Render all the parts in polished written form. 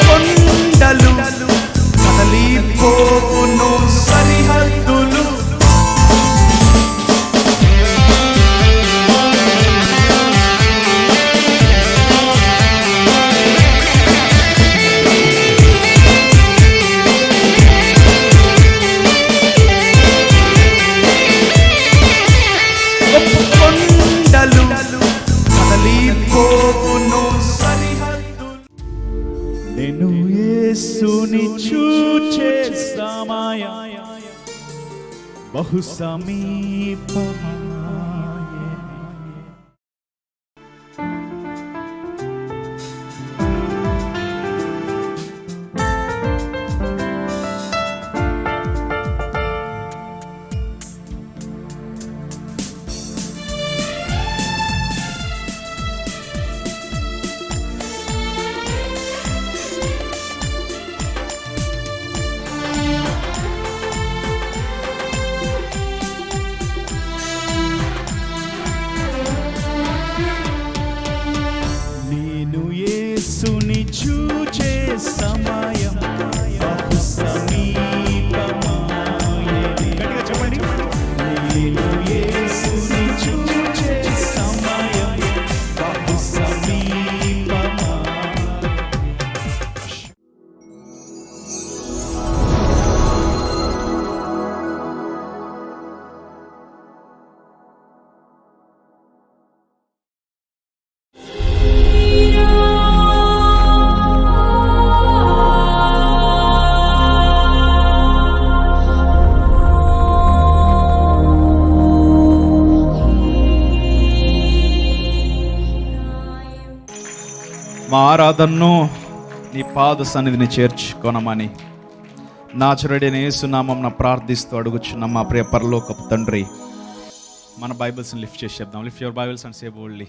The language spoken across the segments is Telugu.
కొండలు కదలిపోవును సరిహద్దులు. కొండలు కదలిపోవును సరిహద్దులు. నేను యేసుని చూచే సమయం బహు సమీపమాయె. యేసుని చూచే సమయం బహు సమీపమాయె. గట్టిగా చెప్పండి. నేను యేసుని చూచే సమయం బహు సమీపమాయె. మా ఆరాధనను నీ పాద సన్నిధిని చేర్చుకొనమని నాచురడైన యేసునామమున ప్రార్థిస్తూ అడుగుచున్న మా ప్రియ పరలోకపు తండ్రి. మన బైబిల్స్ని లిఫ్ట్ చేసి చెప్దాం. Lift your Bibles and say boldly.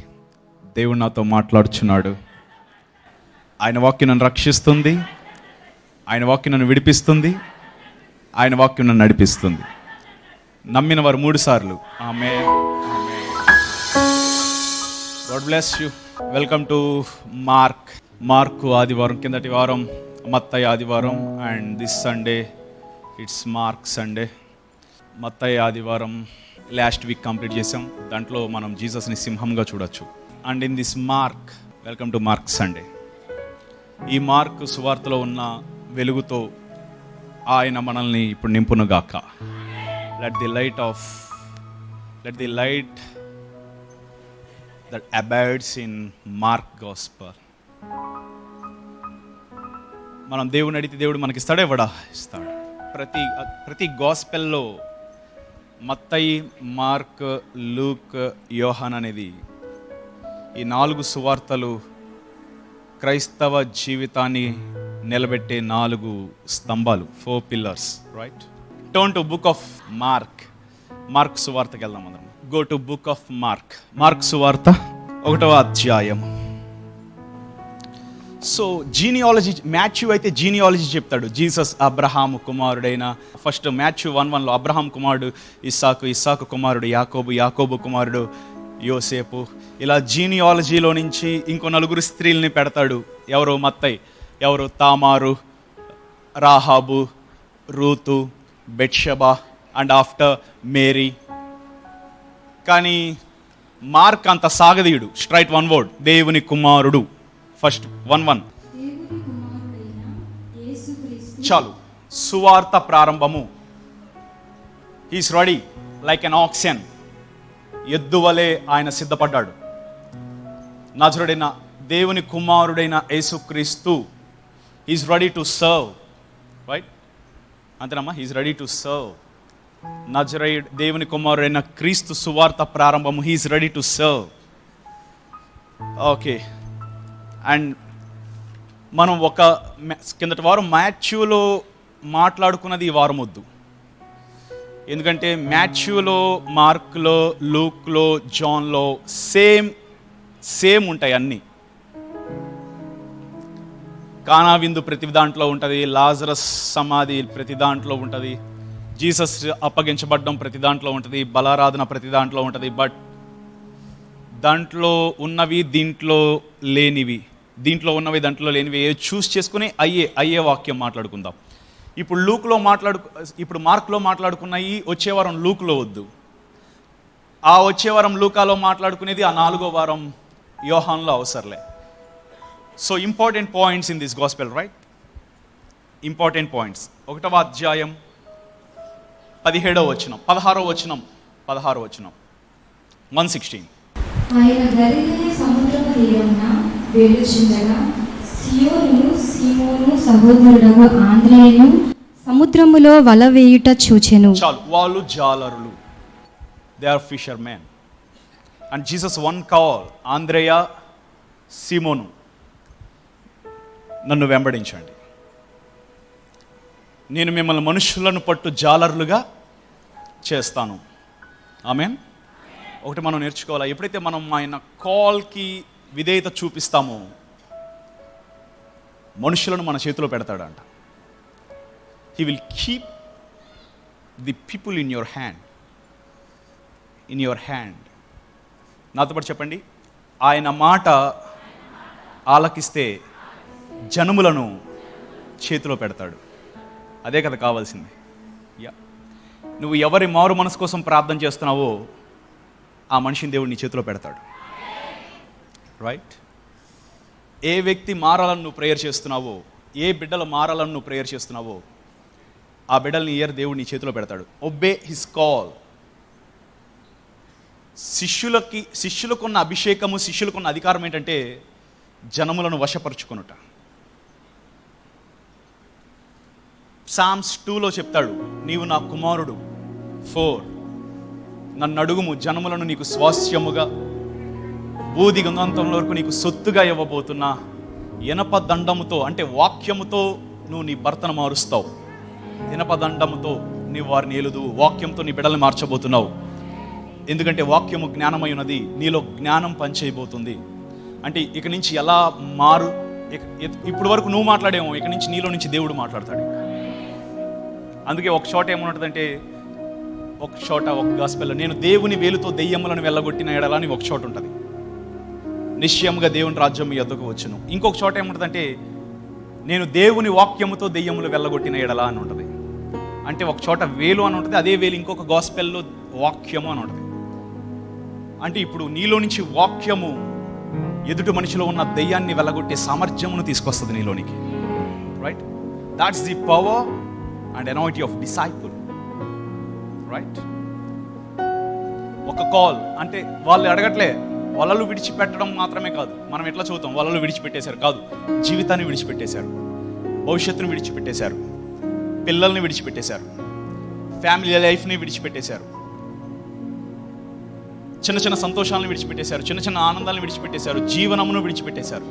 దేవుడు నాతో మాట్లాడుచున్నాడు. ఆయన వాక్యం నన్ను రక్షిస్తుంది, ఆయన వాక్యం నన్ను విడిపిస్తుంది, ఆయన వాక్యం నన్ను నడిపిస్తుంది. నమ్మిన వారు 3 సార్లు ఆమేన్. God bless you. Welcome to Mark ఆదివారం, కిందటి వారం మత్తయి ఆదివారం, and this Sunday it's Mark Sunday. మత్తయి ఆదివారం లాస్ట్ వీక్ కంప్లీట్ చేసాం. దాంట్లో మనం జీసస్ని సింహంగా చూడొచ్చు. And in this Mark, welcome to Mark Sunday. ఈ మార్క్ సువార్తలో ఉన్న వెలుగుతో ఆయన మనల్ని ఇప్పుడు నింపునుగాక. Let the light that abides in Mark gospel. మనం దేవుని అడిగితే దేవుడు మనకి ఇస్తాడే ఇవ్వడా? ఇస్తాడు. ప్రతి గాస్పెల్లో మత్తయి, మార్క్, లూక్, యోహాన్ అనేది ఈ 4 సువార్తలు క్రైస్తవ జీవితాన్ని నిలబెట్టే 4 స్తంభాలు, 4 pillars, right? Turn to book of Mark సువార్తకి వెళ్దాం అందరం. Go to book of Mark సువార్త 1వ అధ్యాయం. సో జీనియాలజీ, మాథ్యూ అయితే జీనియాలజీ చెప్తాడు. జీసస్ అబ్రహాము కుమారుడైన, ఫస్ట్ మాథ్యూ 1:1లో అబ్రహాం కుమారుడు ఇస్సాకు కుమారుడు యాకోబు కుమారుడు యోసేపు. ఇలా జీనియాలజీలో నుంచి ఇంకో 4 స్త్రీల్ని పెడతాడు. ఎవరు? మత్తయి. ఎవరు? తామారు, రాహాబు, రూతు, బెత్షెబా అండ్ ఆఫ్టర్ మేరీ. కానీ మార్క్ అంత సాగదీయుడు. స్ట్రైట్ 1 word, దేవుని కుమారుడు. ఫస్ట్ 1:1 చాలు. సువార్త ప్రారంభము. He's ready like an oxen. ఎద్దు వలె ఆయన సిద్ధపడ్డాడు. నజరుడైన దేవుని కుమారుడైన యేసుక్రీస్తు he's ready to serve, right? అంతేనమ్మా, హీస్ రెడీ టు సర్వ్. నజరేయుడు దేవుని కుమారుడైన క్రీస్తు సువార్త ప్రారంభము. He's ready to serve. Okay. And మనం కిందటి వారం మాథ్యూలో మాట్లాడుకున్నది ఈ వారం వద్దు. ఎందుకంటే మాథ్యూలో, మార్క్లో, లూక్లో, జాన్లో సేమ్ ఉంటాయి అన్నీ. కానా విందు ప్రతి దాంట్లో ఉంటుంది, లాజరస్ సమాధి ప్రతి దాంట్లో ఉంటుంది, జీసస్ అప్పగించబడ్డం ప్రతి దాంట్లో ఉంటుంది, బలారాధన ప్రతి దాంట్లో ఉంటుంది. బట్ దాంట్లో ఉన్నవి దీంట్లో లేనివి దీంట్లో ఉన్నవి దాంట్లో లేనివి చూస్ చేసుకుని అయ్యే వాక్యం మాట్లాడుకుందాం. ఇప్పుడు ఇప్పుడు మార్క్లో మాట్లాడుకున్నాయి, వచ్చే వారం లూక్లో వద్దు. ఆ వచ్చే వారం లూకాలో మాట్లాడుకునేది ఆ 4వ వారం యోహాన్లో అవసరంలే. So important points in this gospel, right? Important points. 1వ అధ్యాయం 17వ వచనం, 16వ వచనం 116. ఆయన గలిలయ సముద్రపు తీరమున వేలుచుండగా సీమోను సహోదరుడగు ఆంద్రేయును సముద్రములో వల వేయుట చూచెను. చాలు, వాళ్ళు జాలరులు, they are fishermen. And Jesus one call, ఆంద్రేయ, సీమోను, నన్ను వెంబడించండి, నేను మిమ్మల్ని మనుషులను పట్టు జాలరులుగా చేస్తాను. ఆమేన్. ఒకటి మనం నేర్చుకోవాలి, ఎప్పుడైతే మనం ఆయన కాల్కి విధేయత చూపిస్తామో మనుషులను మన చేతిలో పెడతాడంట. He will keep the people in your hand. నాతో పాటు చెప్పండి, ఆయన మాట ఆలకిస్తే జనములను చేతిలో పెడతాడు. అదే కదా కావాల్సింది. నువ్వు ఎవరి మారు మనసు కోసం ప్రార్థన చేస్తున్నావో ఆ మనిషిని దేవుడు నీ చేతిలో పెడతాడు, రైట్? ఏ వ్యక్తి మారాలని నువ్వు ప్రేయర్ చేస్తున్నావో, ఏ బిడ్డలు మారాలని నువ్వు ప్రేయర్ చేస్తున్నావో ఆ బిడ్డల్ని దేవుడు నీ చేతిలో పెడతాడు. Obey his call. శిష్యులకున్న అభిషేకము, శిష్యులకున్న అధికారం ఏంటంటే జనములను వశపరుచుకొనుట. సామ్స్ 2లో చెప్తాడు, నీవు నా కుమారుడు. 4, నన్ను అడుగుము, జనములను నీకు స్వాస్యముగా, బూది గంగాంతం వరకు నీకు సొత్తుగా ఇవ్వబోతున్నా. ఇనప దండముతో, అంటే వాక్యముతో నువ్వు నీ భర్తను మారుస్తావు. ఇనప దండముతో నీవు వారిని ఏలుదు, వాక్యంతో నీ బిడ్డల్ని మార్చబోతున్నావు. ఎందుకంటే వాక్యము జ్ఞానమై ఉన్నది, నీలో జ్ఞానం పనిచేయబోతుంది. అంటే ఇక నుంచి ఎలా ఇప్పుడు వరకు నువ్వు మాట్లాడేమో, ఇక నుంచి నీలో నుంచి దేవుడు మాట్లాడతాడు. అందుకే ఒక చోట ఏమన్నదంటే, ఒక గాస్పెల్లో నేను దేవుని వేలుతో దెయ్యములను వెళ్ళగొట్టిన ఎడలా అని ఒక చోట ఉంటుంది, నిశ్చయముగా దేవుని రాజ్యం మీ యొద్దకు వచ్చును. ఇంకొక చోట ఏముంటుందంటే, నేను దేవుని వాక్యముతో దెయ్యములు వెళ్ళగొట్టిన ఎడలా అని ఉంటుంది. అంటే ఒక చోట వేలు అని ఉంటుంది, అదే వేలు ఇంకొక గాస్పెల్లో వాక్యము అని ఉంటుంది. అంటే ఇప్పుడు నీలో నుంచి వాక్యము ఎదుటి మనిషిలో ఉన్న దెయ్యాన్ని వెళ్ళగొట్టే సామర్థ్యమును తీసుకొస్తుంది నీలోనికి, right? That's the power and anointing of disciple, right? ఒక కాల్ అంటే వాళ్ళు అడగట్లే, వలలు విడిచిపెట్టడం మాత్రమే కాదు. మనం ఎట్లా చదువుతాం, వలలు విడిచిపెట్టేశారు కాదు, జీవితాన్ని విడిచిపెట్టేశారు, భవిష్యత్తును విడిచిపెట్టేశారు, పిల్లల్ని విడిచిపెట్టేశారు, ఫ్యామిలీ లైఫ్ని విడిచిపెట్టేశారు, చిన్న చిన్న సంతోషాలను విడిచిపెట్టేశారు, చిన్న చిన్న ఆనందాలను విడిచిపెట్టేశారు, జీవనమును విడిచిపెట్టేశారు.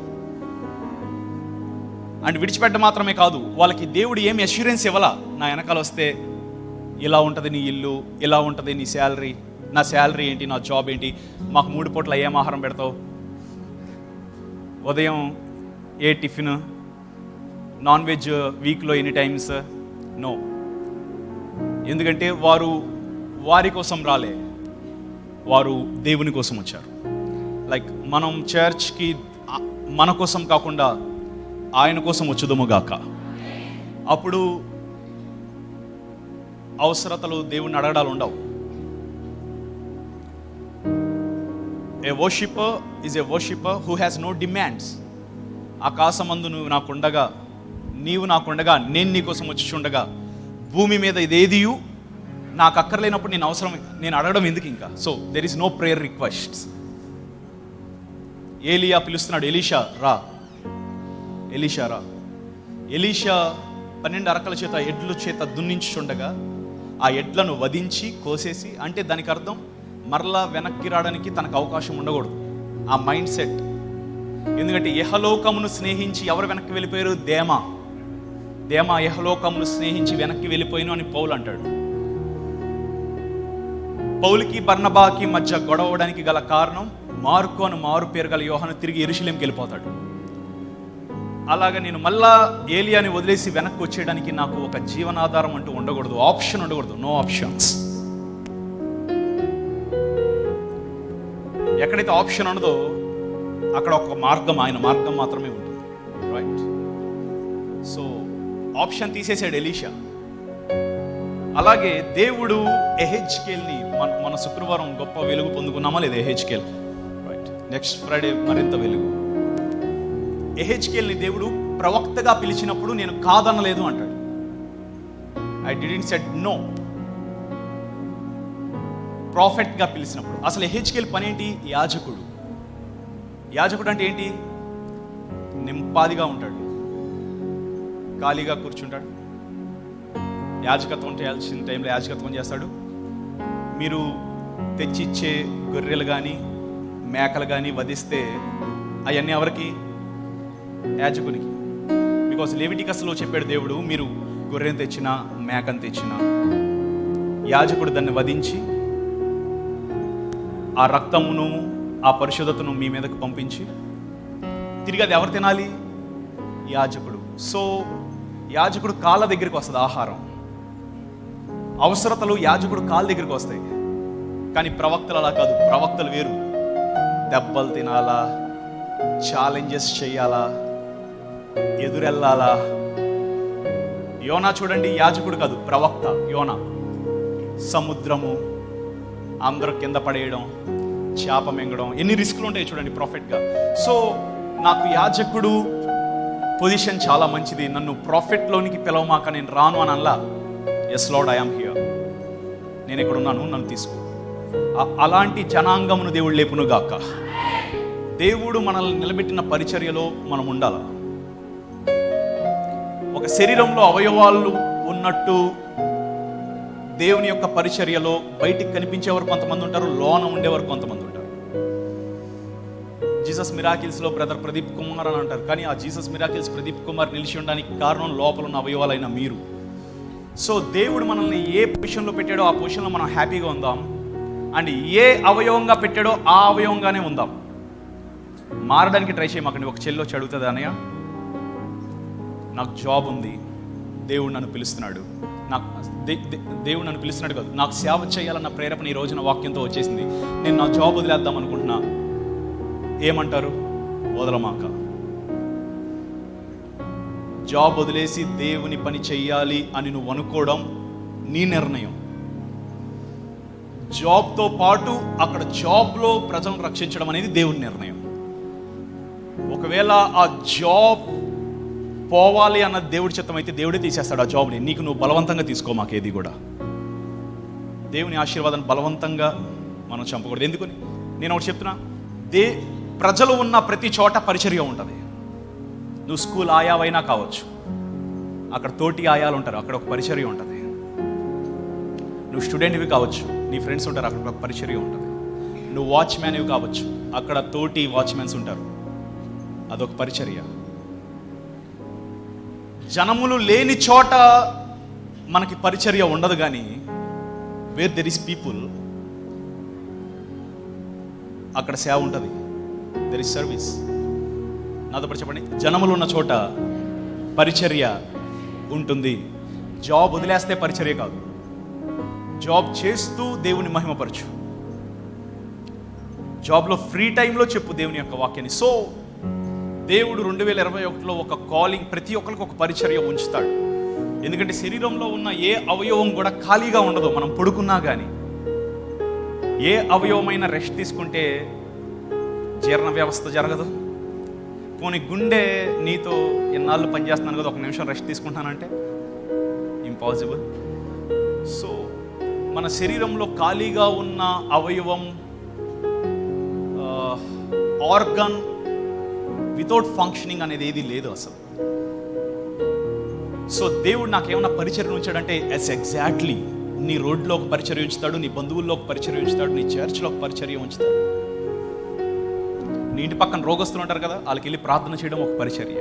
అండ్ విడిచిపెట్ట మాత్రమే కాదు, వాళ్ళకి దేవుడు ఏమి అష్యూరెన్స్ ఇవ్వాలా, నా వెనకాల వస్తే ఇలా ఉంటుంది నీ ఇల్లు, ఇలా ఉంటుంది నీ శాలరీ, నా శాలరీ ఏంటి, నా జాబ్ ఏంటి, మాకు 3 పూట్ల ఏం ఆహారం పెడతావు, ఉదయం ఏ టిఫిన్, నాన్ వెజ్ వీక్లో ఎనీ టైమ్స్, నో. ఎందుకంటే వారి కోసం రాలే, వారు దేవుని కోసం వచ్చారు. లైక్ మనం చర్చ్కి మన కోసం కాకుండా ఆయన కోసం వచ్చుదము గాక. అప్పుడు అవసరతలు దేవుని అడగడాలు ఉండవు. A worshipper is a worshipper who has no demands. ఆకాశమందు నీవు నాకుండగా నేను నీ కోసం వచ్చి ఉండగా, భూమి మీద ఇదేదియు నాకు అక్కర్లేనప్పుడు నేను అడగడం ఎందుకు ఇంకా? So there is no prayer requests. ఏలియా పిలుస్తున్నాడు, ఎలీషా రా. ఎలీషా 12 అరకల చేత ఎడ్ల చేత దున్నించుండగా ఆ ఎడ్లను వధించి కోసేసి, అంటే దానికి అర్థం మరలా వెనక్కి రావడానికి తనకు అవకాశం ఉండకూడదు, ఆ మైండ్ సెట్. ఎందుకంటే యెహలోకమును స్నేహించి ఎవరు వెనక్కి వెళ్ళిపోయారు? దేమా యెహలోకమును స్నేహించి వెనక్కి వెళ్ళిపోయిను అని పౌలు అంటాడు. పౌలుకి బర్నబాకి మధ్య గొడవడానికి గల కారణం, మార్కు అని మారు పేరు గల యోహాను తిరిగి యెరూషలేంకి వెళ్ళిపోతాడు. అలాగా నేను మళ్ళా ఏలియాని వదిలేసి వెనక్కి వచ్చేయడానికి నాకు ఒక జీవనాధారం అంటూ ఉండకూడదు, ఆప్షన్ ఉండకూడదు, నో ఆప్షన్స్. ఎక్కడైతే ఆప్షన్ ఉండదో అక్కడ ఒక మార్గం, ఆయన మార్గం మాత్రమే ఉంటుంది. రైట్. సో ఆప్షన్ తీసేసాడు ఎలీషా. అలాగే దేవుడు ఎహెచ్కేల్ని మన శుక్రవారం గొప్ప వెలుగు పొందుకున్నామా లేదా? ఎహెచ్కేల్. రైట్. నెక్స్ట్ ఫ్రైడే మరింత వెలుగు. ఎహెచ్కేల్ని దేవుడు ప్రవక్తగా పిలిచినప్పుడు నేను కాదనలేదు అంటాడు. I didn't said no. ప్రాఫెట్గా పిలిచినప్పుడు అసలు ఎహెచ్కేల్ పని ఏంటి? యాజకుడు. యాజకుడు అంటే ఏంటి? నింపాదిగా ఉంటాడు, ఖాళీగా కూర్చుంటాడు. యాజకత్వం చేయాల్సిన టైంలో యాజకత్వం చేస్తాడు. మీరు తెచ్చిచ్చే గొర్రెలు కానీ మేకలు కానీ వధిస్తే అవన్నీ ఎవరికి? యాజకునికి. బికాస్ లెవిటికస్లో చెప్పాడు దేవుడు, మీరు గొర్రెను తెచ్చినా మేకను తెచ్చినా యాజకుడు దాన్ని వధించి ఆ రక్తమును ఆ పరిశుద్ధతను మీ మీదకు పంపించి తిరిగి అది ఎవరు తినాలి? యాజకుడు. సో యాజకుడు కాళ్ళ దగ్గరికి వస్తుంది ఆహారం. అవసరతలు యాజకుడు కాళ్ళ దగ్గరికి వస్తాయి. కానీ ప్రవక్తలు అలా కాదు. ప్రవక్తలు వేరు. దెబ్బలు తినాలా, ఛాలెంజెస్ చేయాలా, ఎదురెళ్ళాలా. యోనా చూడండి, యాజకుడు కాదు, ప్రవక్త. యోనా సముద్రము, అందరూ కింద పడేయడం, చేప మింగడం, ఎన్ని రిస్కులు ఉంటాయి చూడండి ప్రాఫెట్గా. సో నాకు యాజకుడు పొజిషన్ చాలా మంచిది, నన్ను ప్రాఫెట్లోనికి పిలవమాక, నేను రాను అని అనలా. Yes Lord, I am here, నేను ఇక్కడ ఉన్నాను, నన్ను తీసుకో. అలాంటి జనాంగమును దేవుడు లేపును గాక. దేవుడు మనల్ని నిలబెట్టిన పరిచర్యలో మనం ఉండాలి. ఒక శరీరంలో అవయవాలు ఉన్నట్టు దేవుని యొక్క పరిచర్యలో బయటికి కనిపించేవారు కొంతమంది ఉంటారు, లోన ఉండేవారు కొంతమంది ఉంటారు. జీసస్ మిరాకిల్స్లో బ్రదర్ ప్రదీప్ కుమార్ అని అంటారు, కానీ ఆ జీసస్ మిరాకిల్స్ ప్రదీప్ కుమార్ నిలిచి ఉండడానికి కారణం లోపల ఉన్న అవయవాలైన మీరు. సో దేవుడు మనల్ని ఏ పొజిషన్లో పెట్టాడో ఆ పొజిషన్లో మనం హ్యాపీగా ఉందాం. అండ్ ఏ అవయవంగా పెట్టాడో ఆ అవయవంగానే ఉందాం. మారడానికి ట్రై చేయమాకండి. ఒక చెల్లి వచ్చి అడుగుతుంది, అన్నయ్య నాకు జాబ్ ఉంది, దేవుడు నన్ను పిలుస్తున్నాడు, నాకు దేవుడు నన్ను పిలుస్తున్నాడు కాదు, నాకు సేవ చేయాలన్న ప్రేరేపణ ఈ రోజున వాక్యంతో వచ్చేసింది, నేను నా జాబ్ వదిలేద్దాం అనుకుంటున్నా. ఏమంటారు? వదలమాక. జాబ్ వదిలేసి దేవుని పని చెయ్యాలి అని నువ్వు అనుకోవడం నీ నిర్ణయం. జాబ్తో పాటు అక్కడ జాబ్లో ప్రజలను రక్షించడం అనేది దేవుని నిర్ణయం. ఒకవేళ ఆ జాబ్ పోవాలి అన్న దేవుడి చిత్తం అయితే దేవుడే తీసేస్తాడు ఆ జాబ్ని. నీకు నువ్వు బలవంతంగా తీసుకో, మాకేది కూడా. దేవుని ఆశీర్వాదాన్ని బలవంతంగా మనం చంపకూడదు. ఎందుకని నేను ఒకటి చెప్తున్నా, ప్రజలు ఉన్న ప్రతి చోట పరిచర్య ఉంటుంది. నువ్వు స్కూల్ ఆయావైనా కావచ్చు, అక్కడ తోటి ఆయాలు ఉంటారు, అక్కడ ఒక పరిచర్య ఉంటుంది. నువ్వు స్టూడెంట్వి కావచ్చు, నీ ఫ్రెండ్స్ ఉంటారు, అక్కడ ఒక పరిచర్య ఉంటుంది. నువ్వు వాచ్మ్యాన్వి కావచ్చు, అక్కడ తోటి వాచ్మెన్స్ ఉంటారు, అదొక పరిచర్య. జనములు లేని చోట మనకి పరిచర్య ఉండదు, కానీ వేర్ దెర్ ఇస్ పీపుల్ అక్కడ సేవ ఉంటుంది, దెర్ ఇస్ సర్వీస్. నాతో పాటు చెప్పండి, జనములు ఉన్న చోట పరిచర్య ఉంటుంది. జాబ్ వదిలేస్తే పరిచర్య కాదు, జాబ్ చేస్తూ దేవుని మహిమపరచు. జాబ్లో ఫ్రీ టైంలో చెప్పు దేవుని యొక్క వాక్యాన్ని. సో దేవుడు 2021లో ఒక కాలింగ్, ప్రతి ఒక్కరికి ఒక పరిచర్య ఉంచుతాడు. ఎందుకంటే శరీరంలో ఉన్న ఏ అవయవం కూడా ఖాళీగా ఉండదు. మనం పడుకున్నా కానీ ఏ అవయవమైనా రెస్ట్ తీసుకుంటే జీర్ణ వ్యవస్థ జరగదు. పోనీ గుండె నీతో ఎన్నాళ్ళు పనిచేస్తున్నాను కదా, ఒక నిమిషం రెస్ట్ తీసుకుంటానంటే ఇంపాసిబుల్. సో మన శరీరంలో ఖాళీగా ఉన్న అవయవం, ఆర్గన్ వితౌట్ ఫంక్షనింగ్ అనేది ఏది లేదు అసలు. సో దేవుడు నాకేమన్నా పరిచర్య ఉంచాడంటే ఎగ్జాక్ట్లీ నీ రోడ్లో ఒక పరిచర్య ఉంచుతాడు, నీ బంధువుల్లో ఒక పరిచర్య ఉంచుతాడు, నీ చర్చ్లో ఒక పరిచర్య ఉంచుతాడు. నీ ఇంటి పక్కన రోగస్తులు ఉంటారు కదా, వాళ్ళకి వెళ్ళి ప్రార్థన చేయడం ఒక పరిచర్య.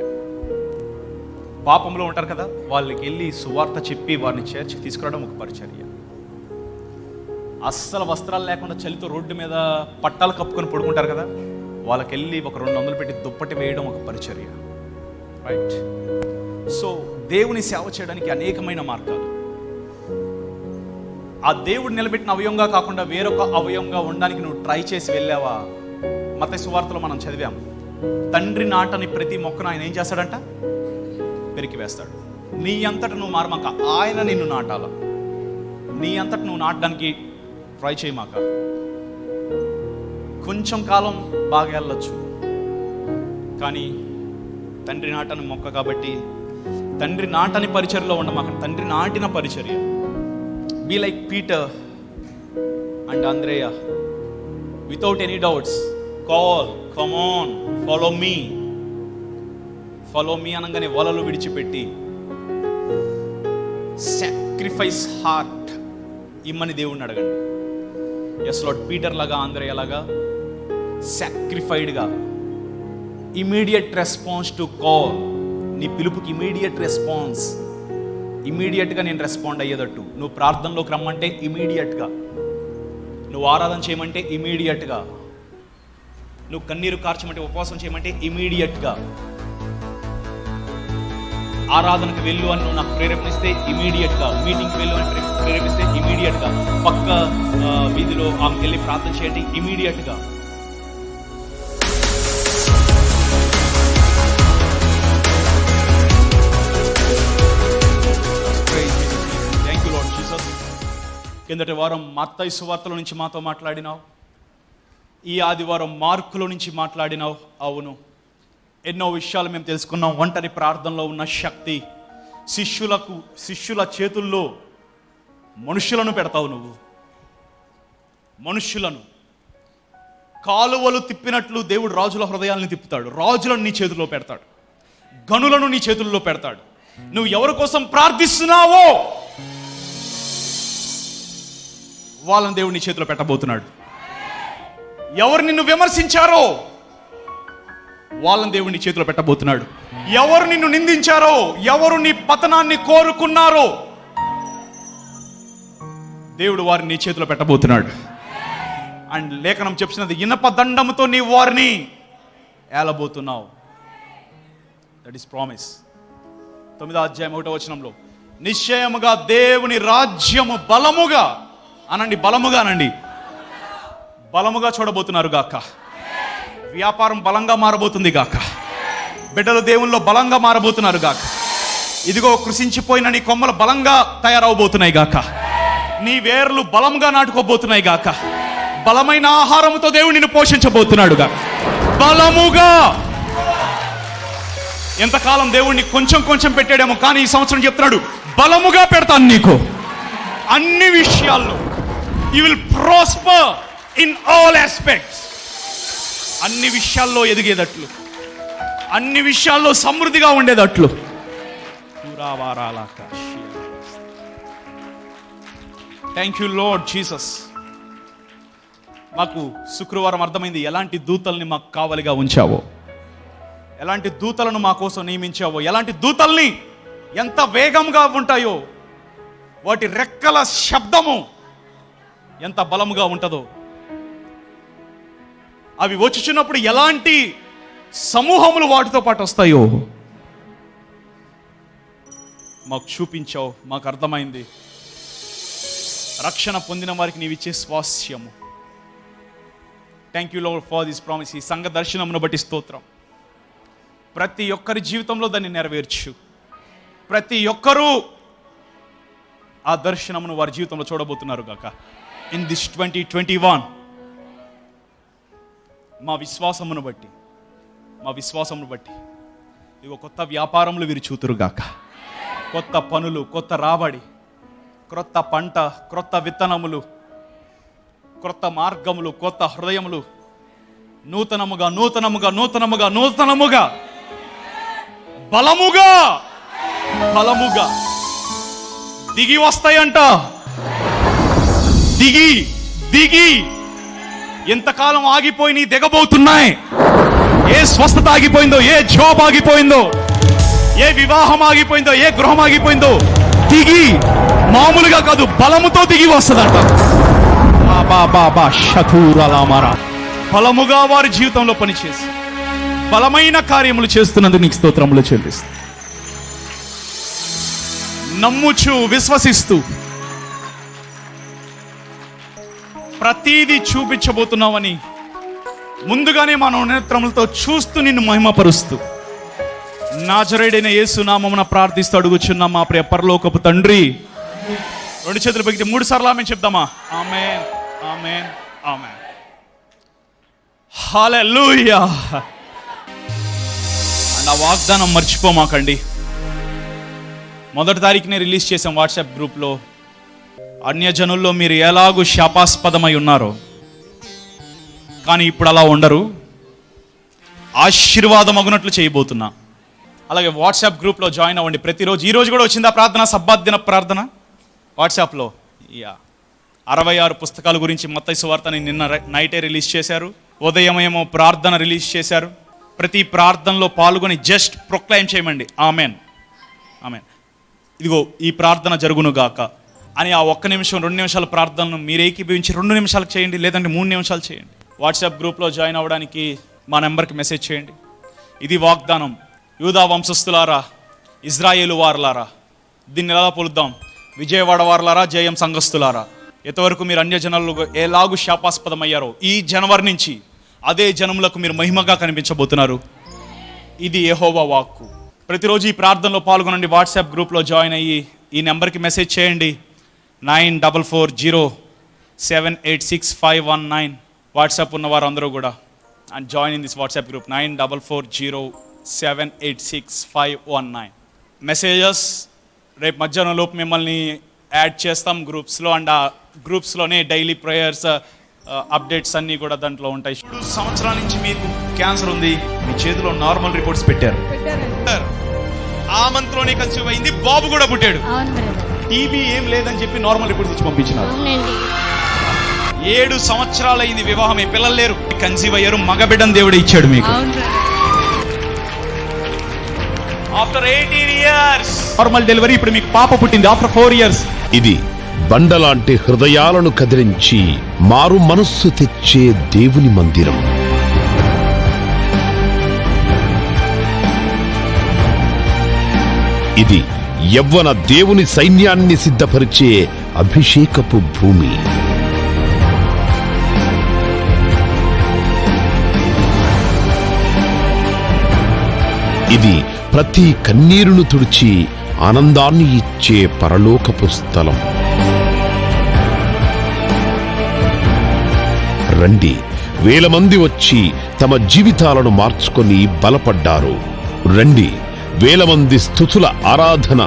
పాపంలో ఉంటారు కదా, వాళ్ళకి వెళ్ళి సువార్త చెప్పి వారిని చర్చ్కి తీసుకురావడం ఒక పరిచర్య. అస్సలు వస్త్రాలు లేకుండా చలితో రోడ్డు మీద పట్టాలు కప్పుకొని పడుకుంటారు కదా, వాళ్ళకి వెళ్ళి ఒక 200 పెట్టి దుప్పటి వేయడం ఒక పరిచర్య. రైట్. సో దేవుని సేవ చేయడానికి అనేకమైన మార్గాలు. ఆ దేవుడు నిలబెట్టిన అవయవంగా కాకుండా వేరొక అవయవంగా ఉండడానికి నువ్వు ట్రై చేసి వెళ్ళావా, మత్తయి సువార్తలో మనం చదివాం, తండ్రి నాటని ప్రతి మొక్కను ఆయన ఏం చేస్తాడంట? పెరికి వేస్తాడు. నీ అంతట నువ్వు మారమాక, ఆయన నిన్ను నాటాల. నీ అంతట నువ్వు నాటడానికి ట్రై చేయమాక. కొంచెం కాలం బాగా వెళ్ళొచ్చు, కానీ తండ్రి నాటని మొక్క కాబట్టి తండ్రి నాటని పరిచర్యలో ఉండమాక, తండ్రి నాటిన పరిచర్య. బీ లైక్ పీటర్ అండ్ ఆంద్రేయ, without any doubts call, come on, follow me. Follow me అనగానే వలలు విడిచిపెట్టి సాక్రిఫైస్ హార్ట్ ఇమ్మని దేవుణ్ణి అడగండి. ఎస్ లార్డ్, పీటర్ లాగా, ఆంద్రేయ లాగా సాక్రిఫైడ్గా, ఇమీడియట్ రెస్పాన్స్ టు కాల్. నీ పిలుపుకి ఇమీడియట్ రెస్పాన్స్, ఇమీడియట్గా నేను రెస్పాండ్ అయ్యేటట్టు. నువ్వు ప్రార్థనలోకి రమ్మంటే ఇమీడియట్గా, నువ్వు ఆరాధన చేయమంటే ఇమీడియట్గా, నువ్వు కన్నీరు కార్చమంటే, ఉపవాసం చేయమంటే ఇమీడియట్గా, ఆరాధనకు వెళ్ళు అని నువ్వు నాకు ప్రేరేపణిస్తే ఇమీడియట్గా, మీటింగ్కి వెళ్ళు అని ప్రేరేపిస్తే ఇమీడియట్గా, పక్క వీధిలో ఆమెకు వెళ్ళి ప్రార్థన చేయండి ఇమీడియట్గా. Thank you lord Jesus. కిందటి వారం మత్తయి సువార్తల నుంచి మాతో మాట్లాడినావు, ఈ ఆదివారం మార్కులో నుంచి మాట్లాడినావు. అవును, ఎన్నో విషయాలు మేము తెలుసుకున్నాం. ఒంటరి ప్రార్థనలో ఉన్న శక్తి, శిష్యుల చేతుల్లో మనుషులను పెడతావు నువ్వు. మనుషులను కాలువలు తిప్పినట్లు దేవుడు రాజుల హృదయాలను తిప్పుతాడు. రాజులను నీ చేతుల్లో పెడతాడు, గనులను నీ చేతుల్లో పెడతాడు. నువ్వు ఎవరి కోసం ప్రార్థిస్తున్నావో వాళ్ళని దేవుడు నీ చేతిలో పెట్టబోతున్నాడు. ఎవరు నిన్ను విమర్శించారో వాళ్ళని దేవుడు నీ చేతిలో పెట్టబోతున్నాడు. ఎవరు నిన్ను నిందించారో, ఎవరు నీ పతనాన్ని కోరుకున్నారో దేవుడు వారిని నీ చేతిలో పెట్టబోతున్నాడు. అండ్ లేఖనం చెప్పినది, ఇనప దండముతో నీ వారిని ఏలబోతున్నావు. That is promise. 9వ అధ్యాయం 1వ వచనంలో, నిశ్చయముగా దేవుని రాజ్యము బలముగా అనండి, బలముగా అనండి, బలముగా చూడబోతున్నారు గాక. వ్యాపారం బలంగా మారబోతుంది గాక. బిడ్డలు దేవుల్లో బలంగా మారబోతున్నారు గాక. ఇదిగో కృషించిపోయిన నీ కొమ్మలు బలంగా తయారవబోతున్నాయి గాక. నీ వేర్లు బలంగా నాటుకోబోతున్నాయి గాక. బలమైన ఆహారంతో దేవుడు నిన్ను పోషించబోతున్నాడు గాక. బలముగా. ఎంతకాలం దేవుడిని కొంచెం కొంచెం పెట్టాడేమో, కానీ ఈ సంవత్సరం చెప్తున్నాడు, బలముగా పెడతాను నీకు. అన్ని విషయాల్లో you will prosper in all aspects. అన్ని విషయాల్లో ఎదిగేటట్లు, అన్ని విషయాల్లో సమృద్ధిగా ఉండేటట్లు. Thank you lord Jesus. మాకు శుక్రవారం అర్థమైంది ఎలాంటి దూతల్ని మాకు కావలిగా ఉంచావో, ఎలాంటి దూతలను మా కోసం నియమించావో, ఎలాంటి దూతల్ని ఎంత వేగంగా ఉంటాయో, వాటి రెక్కల శబ్దము ఎంత బలముగా ఉంటుందో, అవి వచ్చుచున్నప్పుడు ఎలాంటి సమూహములు వాటితో పాటు వస్తాయో మాకు చూపించావు. మాకు అర్థమైంది. రక్షణ పొందిన వారికి నీవు ఇచ్చే స్వాస్యము. Thank you Lord for this promise. ఈ సంఘ దర్శనమును బట్టి స్తోత్రం. ప్రతి ఒక్కరి జీవితంలో దాన్ని నెరవేర్చు. ప్రతి ఒక్కరూ ఆ దర్శనమును వారి జీవితంలో చూడబోతున్నారు గాక. ఇన్ దిస్ 2021 మా విశ్వాసమును బట్టి ఇగో కొత్త వ్యాపారములు వీరు చూతురుగాక. కొత్త పనులు, కొత్త రాబడి, క్రొత్త పంట, క్రొత్త విత్తనములు, క్రొత్త మార్గములు, కొత్త హృదయములు నూతనముగా నూతనముగా నూతనముగా నూతనముగా బలముగా బలముగా దిగి వస్తాయంట. దిగి దిగి ఎంతకాలం ఆగిపోయి దిగబోతున్నాయి. ఏ స్వస్థత ఆగిపోయిందో, ఏ జాబ్ ఆగిపోయిందో, ఏ వివాహం ఆగిపోయిందో, ఏ గృహం ఆగిపోయిందో, దిగి మామూలుగా కాదు బలముతో దిగి వస్తుందంట. బలముగా వారి జీవితంలో పనిచేసి బలమైన కార్యములు చేస్తున్నందుకు నీకు స్తోత్రములు చెల్లిస్తూ, నమ్ముచు విశ్వసిస్తూ ప్రతీది చూపించబోతున్నావని ముందుగానే మన నేత్రములతో చూస్తూ నిన్ను మహిమపరుస్తూ నాజరేయుడైన యేసు నామమున ప్రార్థిస్తూ అడుగుచున్నాం మా ప్రియ పరలోకపు తండ్రి. 2 చేతులు పైకి 3 సార్లు ఆమేన్ చెప్దామా? ఆమేన్, ఆమేన్, ఆమేన్. హల్లెలూయా. అండ్ ఆ వాగ్దానం మర్చిపోమాకండి. 1వ తారీఖునే రిలీజ్ చేసాం వాట్సాప్ గ్రూప్లో. అన్యజనుల్లో మీరు ఎలాగూ శాపాస్పదమై ఉన్నారో, కానీ ఇప్పుడు అలా ఉండరు, ఆశీర్వాదం అగునట్లు చేయబోతున్నా. అలాగే వాట్సాప్ గ్రూప్లో జాయిన్ అవ్వండి ప్రతిరోజు. ఈరోజు కూడా వచ్చిందా ప్రార్థన, సబ్బాత్ దిన ప్రార్థన వాట్సాప్లో. 66 పుస్తకాల గురించి మత్తయి సువార్తని నిన్న నైటే రిలీజ్ చేశారు. ఉదయమేమో ప్రార్థన రిలీజ్ చేశారు. ప్రతి ప్రార్థనలో పాల్గొని జస్ట్ ప్రొక్లైమ్ చేయమండి, ఆమెన్, ఆమెన్, ఇదిగో ఈ ప్రార్థన జరుగునుగాక అని. ఆ 1 నిమిషం 2 నిమిషాల ప్రార్థనను మీరు ఏకీభవించి 2 నిమిషాలు చేయండి, లేదంటే 3 నిమిషాలు చేయండి. వాట్సాప్ గ్రూప్లో జాయిన్ అవ్వడానికి మా నెంబర్కి మెసేజ్ చేయండి. ఇది వాగ్దానం. యూదా వంశస్థులారా, ఇజ్రాయేలు వారులారా, దీన్ని ఎలా పోలుద్దాం? విజయవాడ వారులారా, జయం సంఘస్థులారా, ఎంతవరకు మీరు అన్యజనులు ఎలాగూ శాపాస్పదమయ్యారో ఈ జనవరి నుంచి అదే జనములకు మీరు మహిమగా కనిపించబోతున్నారు. ఇది యెహోవా వాక్కు. ప్రతిరోజు ఈ ప్రార్థనలో పాల్గొనండి. వాట్సాప్ గ్రూప్లో జాయిన్ అయ్యి ఈ నెంబర్కి మెసేజ్ చేయండి. 9440786519. వాట్సాప్ ఉన్న వారు అందరూ కూడా and join in this WhatsApp group 9440786519. Messages రేపు మధ్యాహ్నం లోపు మిమ్మల్ని యాడ్ చేస్తాం గ్రూప్స్లో. అండ్ ఆ గ్రూప్స్లోనే డైలీ ప్రేయర్స్ అప్డేట్స్ అన్నీ కూడా దాంట్లో ఉంటాయి. 2 సంవత్సరాల నుంచి మీకు క్యాన్సర్ ఉంది, మీ చేతిలో నార్మల్ రిపోర్ట్స్ పెట్టారు. ఆ మంత్లోనే కన్సీవ్ అయింది, బాబు కూడా పుట్టాడు. టీబీ ఏం లేదని చెప్పి నార్మల్ రిపోర్ట్స్ ఇచ్చి పంపించినారు. 7 సంవత్సరాలైంది వివాహమే, పిల్లలు లేరు, కన్సీవ్ అయ్యారు, మగబిడ్డను దేవుడు ఇచ్చాడు మీకు. ఆఫ్టర్ 18 years నార్మల్ డెలివరీ, ఇప్పుడు మీకు పాప పుట్టింది ఆఫ్టర్ 4 years. ఇది బండలాంటి హృదయాలను కదిలించి మారు మనస్సు తెచ్చే దేవుని మందిరం. ఇది యవ్వన దేవుని సైన్యాన్ని సిద్ధపరిచే అభిషేకపు భూమి. ఇది ప్రతి కన్నీరును తుడిచి ఆనందాన్ని ఇచ్చే పరలోకపు స్థలం. రండి, 1000 మంది వచ్చి తమ జీవితాలను మార్చుకొని బలపడ్డారు. రండి, 1000 మంది స్తుతుల ఆరాధన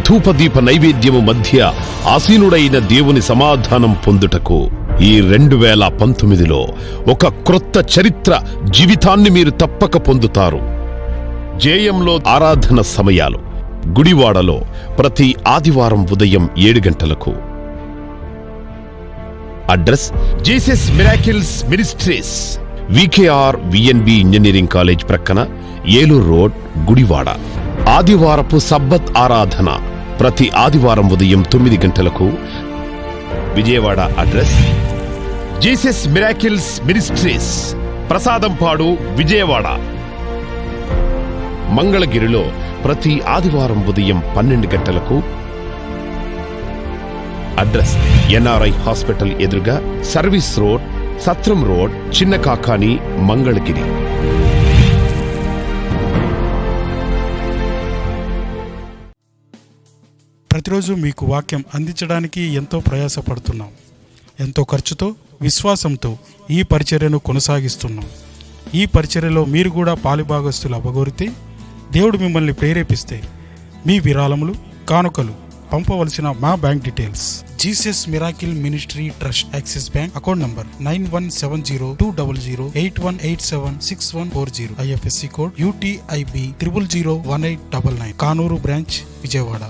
ధూపదీప నైవేద్యము మధ్య ఆసీనుడైన దేవుని సమాధానం పొందుటకు ఈ 2019లో ఒక క్రొత్త చరిత్ర జీవితాన్ని మీరు తప్పక పొందుతారు. జేఎంలో ఆరాధన సమయాలు: గుడివాడలో ప్రతి ఆదివారం ఉదయం 7 గంటలకు. Address Jesus miracles ministries, VKR VNB engineering college ప్రక్కన, ఏలూరు రోడ్, గుడివాడ. ఆదివారపు సబ్బత్ ఆరాధన ప్రతి ఆదివారం ఉదయం 9 గంటలకు. Vijayawada address Jesus miracles ministries, Prasadampadu, Vijayawada. మంగళగిరిలో ప్రతి ఆదివారం ఉదయం 12 గంటలకు. అడ్రస్ ఎన్ఆర్ఐ హాస్పిటల్ ఎదురుగా, సర్వీస్ రోడ్, సత్రం రోడ్, చిన్న కాకాని, మంగళగిరి. ప్రతిరోజు మీకు వాక్యం అందించడానికి ఎంతో ప్రయాసపడుతున్నాం. ఎంతో ఖర్చుతో, విశ్వాసంతో ఈ పరిచర్యను కొనసాగిస్తున్నాం. ఈ పరిచర్యలో మీరు కూడా పాలుభాగస్తులు అవ్వగోరితే, దేవుడు మిమ్మల్ని ప్రేరేపిస్తే మీ విరాళములు, కానుకలు పంపవలసిన మా bank details: Jesus miracle ministry trust, axis bank account number 91702081876140, IFSC code UTIB 000189, Kanuru branch, Vijayawada.